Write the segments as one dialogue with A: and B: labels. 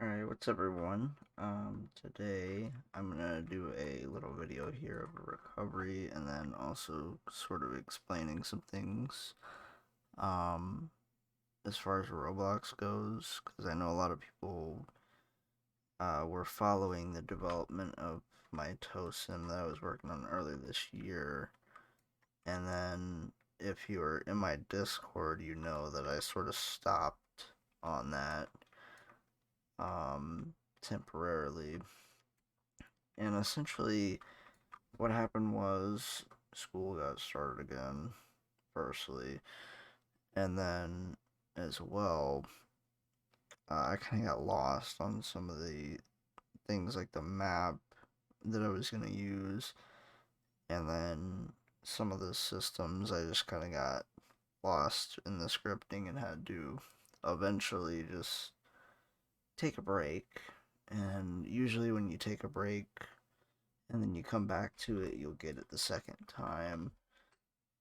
A: Alright, what's up everyone? Today I'm gonna do a little video here of a recovery and then also sort of explaining some things um, as far as Roblox goes, because I know a lot of people were following the development of my TOSIM that I was working on earlier this year, and then if you were in my Discord, you know that I sort of stopped on that temporarily. And essentially, what happened was school got started again, firstly, and then as well, I kind of got lost on some of the things like the map that I was going to use, and then some of the systems I just kind of got lost in the scripting and had to eventually just take a break. And usually, when you take a break and then you come back to it, you'll get it the second time.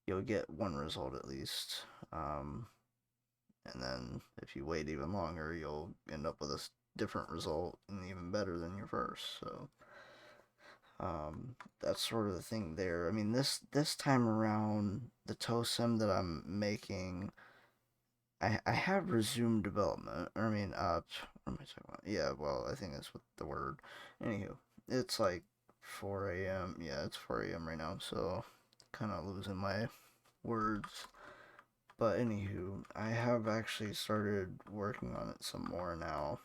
A: You'll get one result at least. And then if you wait even longer, you'll end up with a different result and even better than your first. So that's sort of the thing there. I mean, this time around, the TOSIM that I'm making, I have resumed development. I mean, what am I talking about? Yeah, well, I think that's what the word. Anywho, it's like 4 a.m. Yeah, it's 4 a.m. right now, so kind of losing my words. But anywho, I have actually started working on it some more now.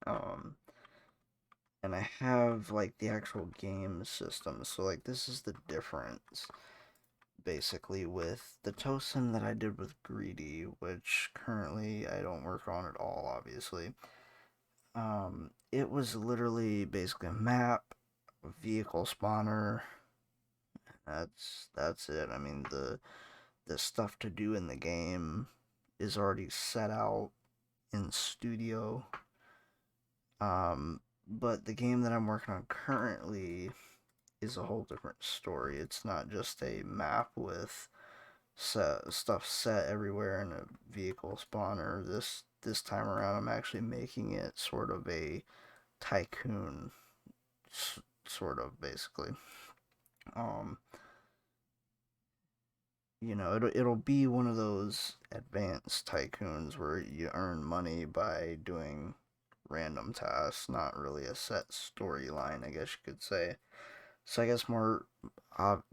A: Um, and I have like the actual game system. So like this is the difference basically with the TOSIM that I did with Greedy, which currently I don't work on at all, obviously. It was literally basically a map, a vehicle spawner. That's it. I mean the stuff to do in the game is already set out in studio. But the game that I'm working on currently is a whole different story. It's not just a map with stuff set everywhere in a vehicle spawner. This time around, I'm actually making it sort of a tycoon, sort of basically. Um, it'll be one of those advanced tycoons where you earn money by doing random tasks, not really a set storyline, I guess you could say. So I guess more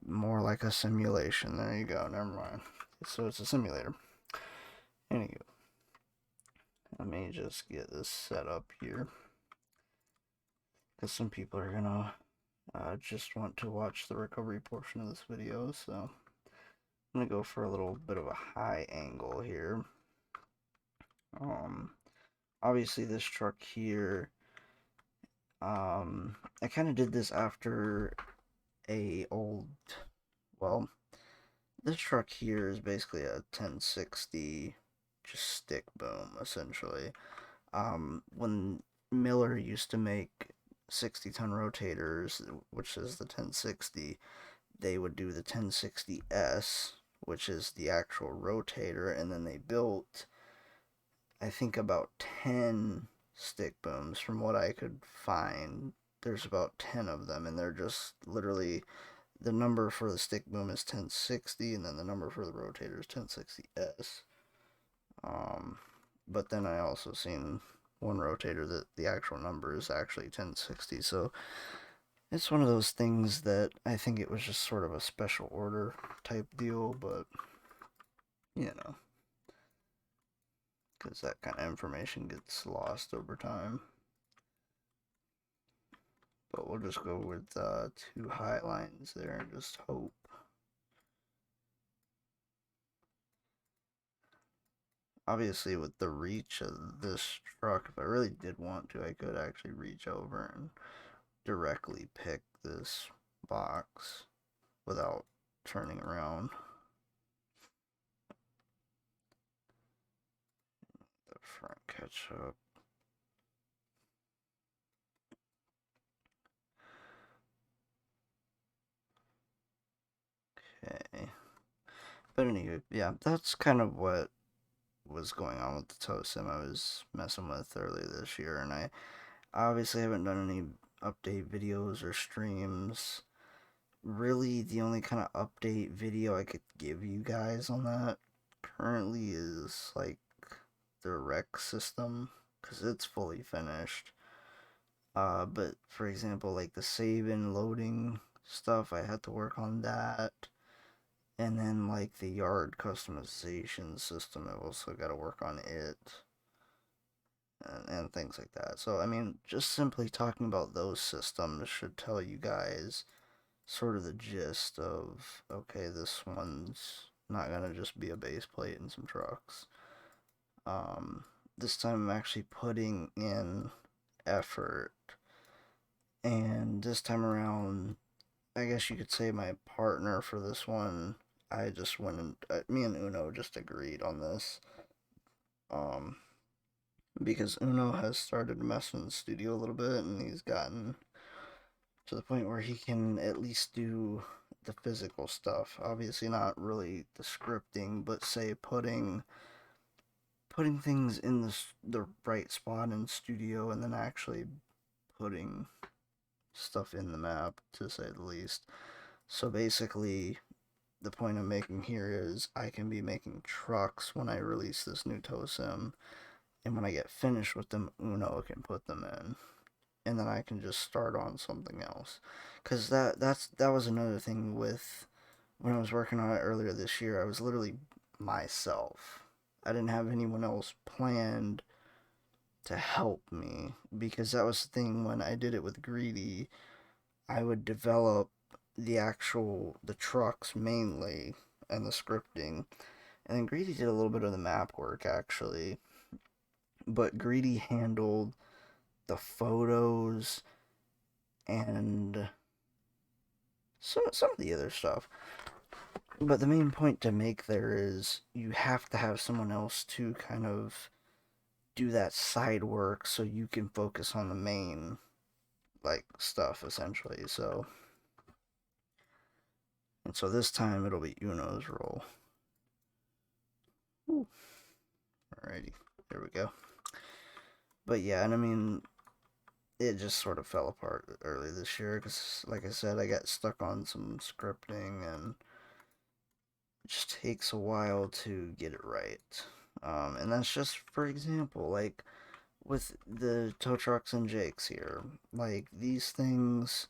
A: like a simulation. There you go. Never mind. So it's a simulator. Anywho, let me just get this set up here because some people are gonna just want to watch the recovery portion of this video. So I'm gonna go for a little bit of a high angle here. Um, Obviously this truck here. I kind of did this after a old, well, this truck here is basically a 1060 just stick boom essentially. When Miller used to make 60-ton rotators, which is the 1060, they would do the 1060S, which is the actual rotator, and then they built, I think, about 10 stick booms from what I could find. There's about 10 of them, and they're just literally the number for the stick boom is 1060, and then the number for the rotator is 1060S. Um, but then I also seen one rotator that the actual number is actually 1060. So it's one of those things that I think it was just sort of a special order type deal, but you know, because that kind of information gets lost over time. But we'll just go with two high lines there and just hope. Obviously, with the reach of this truck, if I really did want to, I could actually reach over and directly pick this box without turning around. The front catch up. Okay. But anyway, yeah, that's kind of what was going on with the TOSIM I was messing with earlier this year, and I obviously haven't done any update videos or streams. Really, the only kind of update video I could give you guys on that currently is like the rec system, because it's fully finished. But for example, like the save and loading stuff, I had to work on that. And then like the yard customization system, I've also got to work on it. And things like that. So, I mean, just simply talking about those systems should tell you guys sort of the gist of, okay, this one's not gonna just be a base plate and some trucks. This time I'm actually putting in effort, and this time around, I guess you could say my partner for this one, I just went and me and Uno just agreed on this. Um, because Uno has started messing in the studio a little bit, and he's gotten to the point where he can at least do the physical stuff. Obviously, not really the scripting, but say putting things in the right spot in studio, and then actually putting stuff in the map, to say the least. So basically, the point I'm making here is I can be making trucks when I release this new TOSIM, and when I get finished with them, Uno can put them in, and then I can just start on something else. Cause that was another thing with when I was working on it earlier this year. I was literally myself. I didn't have anyone else planned to help me, because that was the thing when I did it with Greedy. I would develop the trucks mainly and the scripting, and then Greedy did a little bit of the map work actually, but Greedy handled the photos and some of the other stuff. But the main point to make there is you have to have someone else to kind of do that side work so you can focus on the main like stuff essentially. So this time it'll be Uno's role. Ooh. Alrighty, there we go. But yeah, and I mean, it just sort of fell apart early this year because, like I said, I got stuck on some scripting, and it just takes a while to get it right. And that's just for example, like with the tow trucks and Jakes here, like these things,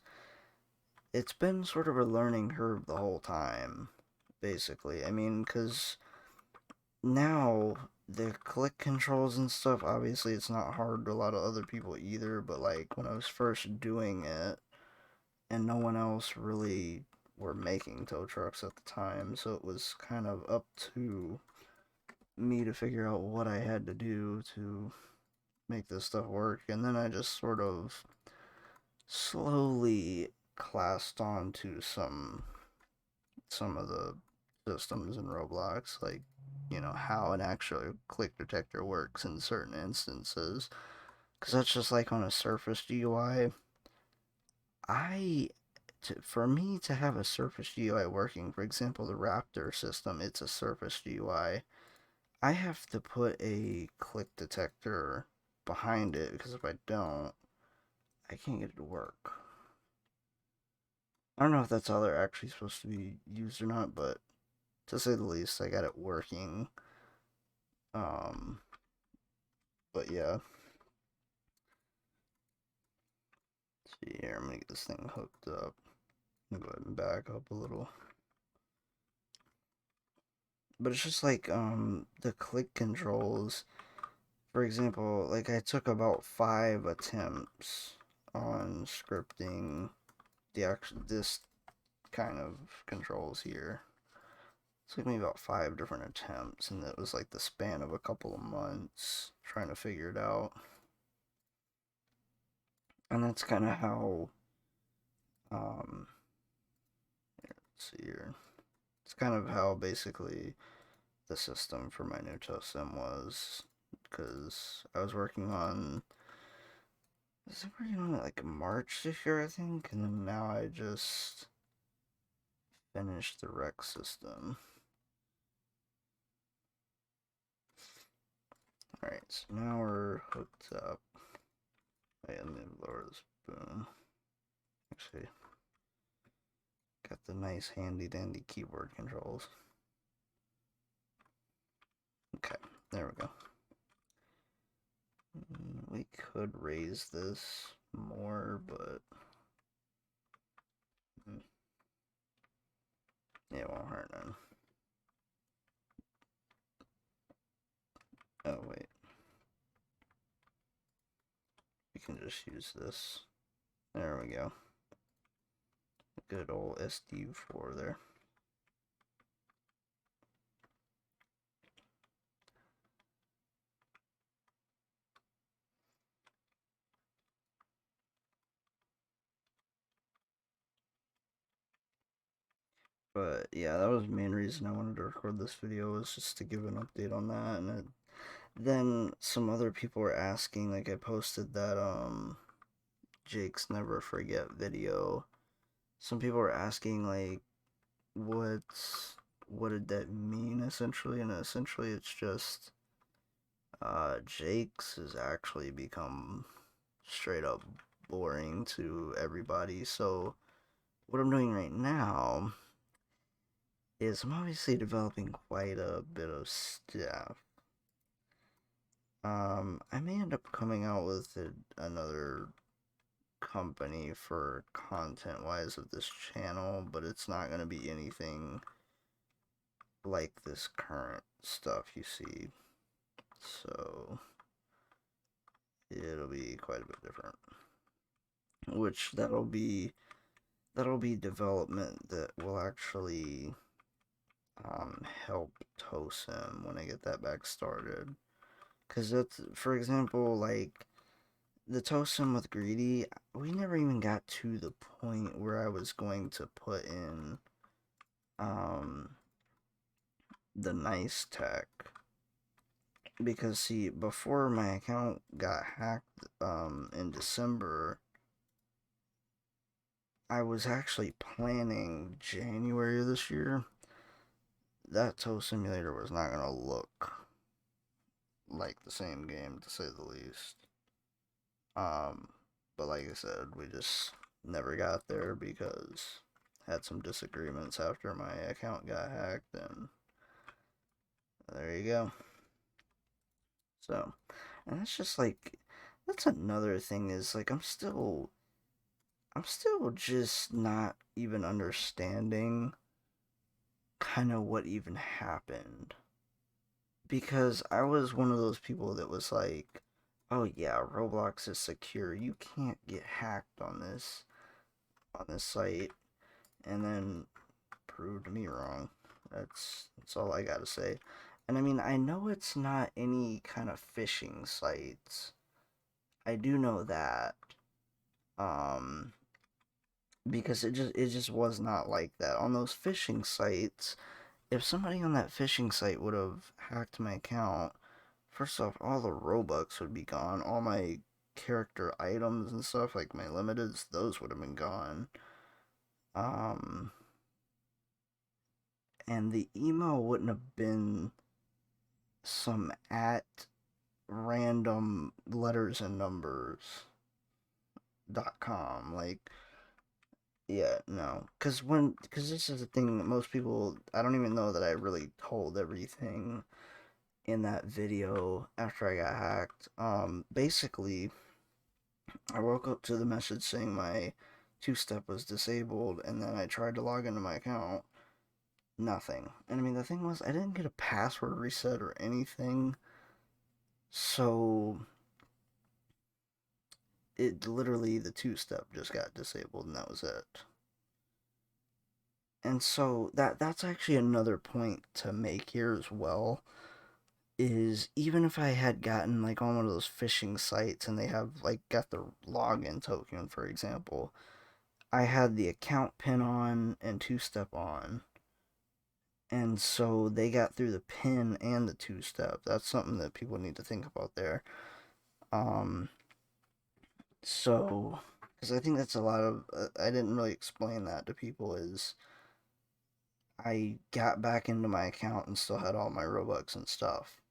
A: it's been sort of a learning curve the whole time, basically. I mean, because now the click controls and stuff, obviously it's not hard to a lot of other people either, but like when I was first doing it, and no one else really were making tow trucks at the time, so it was kind of up to me to figure out what I had to do to make this stuff work, and then I just sort of slowly classed on to some of the systems in Roblox, like, you know, how an actual click detector works in certain instances. Because that's just like on a Surface GUI. For me to have a Surface GUI working, for example, the Raptor system, it's a Surface GUI. I have to put a click detector behind it, because if I don't, I can't get it to work. I don't know if that's how they're actually supposed to be used or not, but to say the least, I got it working. Um, but yeah. Let's see here, I'm gonna get this thing hooked up. I'm gonna go ahead and back up a little. But it's just like the click controls. For example, like I took about 5 attempts on scripting this kind of controls here. It took me about 5 different attempts, and it was like the span of a couple of months trying to figure it out. And that's kind of how, um, let's see here. It's kind of how basically the system for my new TOSIM was, because I was working on, like March this year, I think, and then now I just finished the rec system. Alright, so now we're hooked up. Wait, let me lower this. Boom. Actually, got the nice handy dandy keyboard controls. Okay, there we go. We could raise this more, but yeah, it won't hurt none. Oh, wait. We can just use this. There we go. Good old SD4 there. But yeah, that was the main reason I wanted to record this video, was just to give an update on that. And then some other people were asking, like I posted that Jake's Never Forget video. Some people were asking like what what did that mean essentially, and essentially it's just Jake's has actually become straight up boring to everybody. So what I'm doing right now is I'm obviously developing quite a bit of stuff. I may end up coming out with another company for content wise of this channel, but it's not going to be anything like this current stuff you see. So it'll be quite a bit different. Which that'll be development that will actually help Tosim when I get that back started. Cause that's, for example, like the Tosim with Greedy, we never even got to the point where I was going to put in um the nice tech. Because see, before my account got hacked in December, I was actually planning January of this year. That Toe Simulator was not gonna look like the same game, to say the least. Um, but like I said, we just never got there because I had some disagreements after my account got hacked, and there you go. So, and that's just like, that's another thing, is like I'm still just not even understanding kind of what even happened. Because I was one of those people that was like, oh yeah, Roblox is secure. You can't get hacked on this site, and then proved me wrong. That's all I got to say. And I mean, I know it's not any kind of phishing sites. I do know that. Um because it just was not like that on those phishing sites. If somebody on that phishing site would have hacked my account, first off, all the Robux would be gone. All my character items and stuff, like my limiteds, those would have been gone. Um, and the email wouldn't have been some at random letters and numbers.com. Like, yeah, no. Because this is the thing that most people, I don't even know that I really told everything in that video after I got hacked. Basically, I woke up to the message saying my two-step was disabled, and then I tried to log into my account. Nothing. And I mean, the thing was, I didn't get a password reset or anything. So, it literally, the two-step just got disabled, and that was it. And so, that's actually another point to make here as well. Is even if I had gotten like on one of those phishing sites and they have like got the login token, for example, I had the account pin on and two step on. And so they got through the pin and the two step. That's something that people need to think about there. Um, so, because I think that's a lot of, I didn't really explain that to people, is I got back into my account and still had all my Robux and stuff.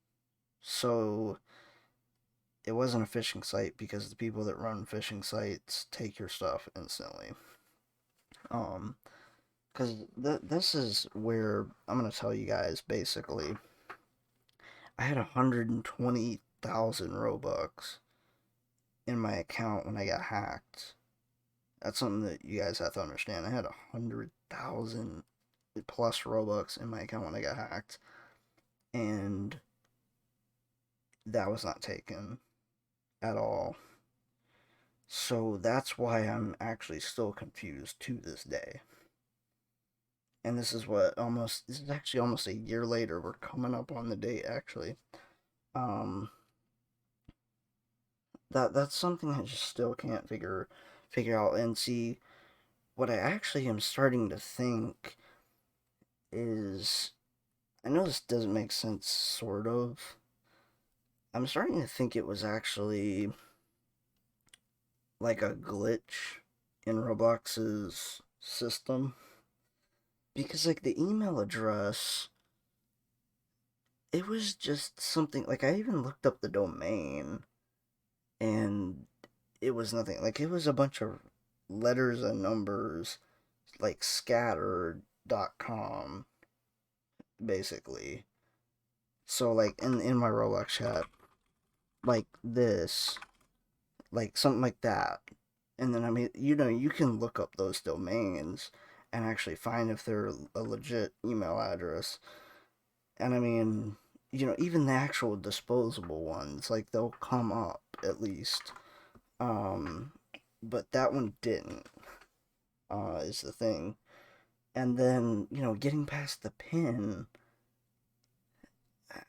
A: So, it wasn't a phishing site because the people that run phishing sites take your stuff instantly. Um, because this is where I'm gonna tell you guys basically. I had 120,000 Robux in my account when I got hacked. That's something that you guys have to understand. I had 100,000 plus Robux in my account when I got hacked, and that was not taken at all. So that's why I'm actually still confused to this day. And this is this is actually almost a year later. We're coming up on the date actually. Um, that's something I just still can't figure out and see. What I actually am starting to think is, I know this doesn't make sense, sort of. I'm starting to think it was actually like a glitch in Roblox's system. Because, like, the email address, it was just something, like, I even looked up the domain, and it was nothing. Like, it was a bunch of letters and numbers, like, scattered.com, basically. So, like, in my Roblox chat, like this, like something like that. And then, I mean, you can look up those domains and actually find if they're a legit email address. And I mean, even the actual disposable ones, like they'll come up at least. Um, but that one didn't, is the thing. And then, getting past the pin,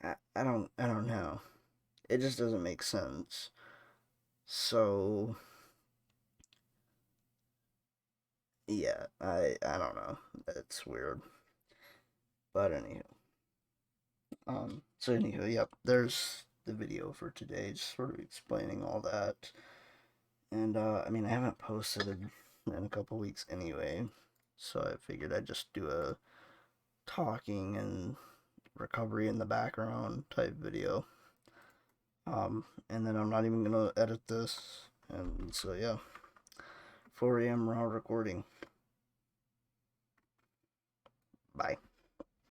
A: I don't know. It just doesn't make sense. So, yeah, I don't know. That's weird. But anywho, yep, there's the video for today, just sort of explaining all that. And I mean, I haven't posted in a couple weeks anyway, so I figured I'd just do a talking and recovery in the background type video. And then I'm not even gonna edit this, and so yeah, 4 a.m. raw recording. Bye.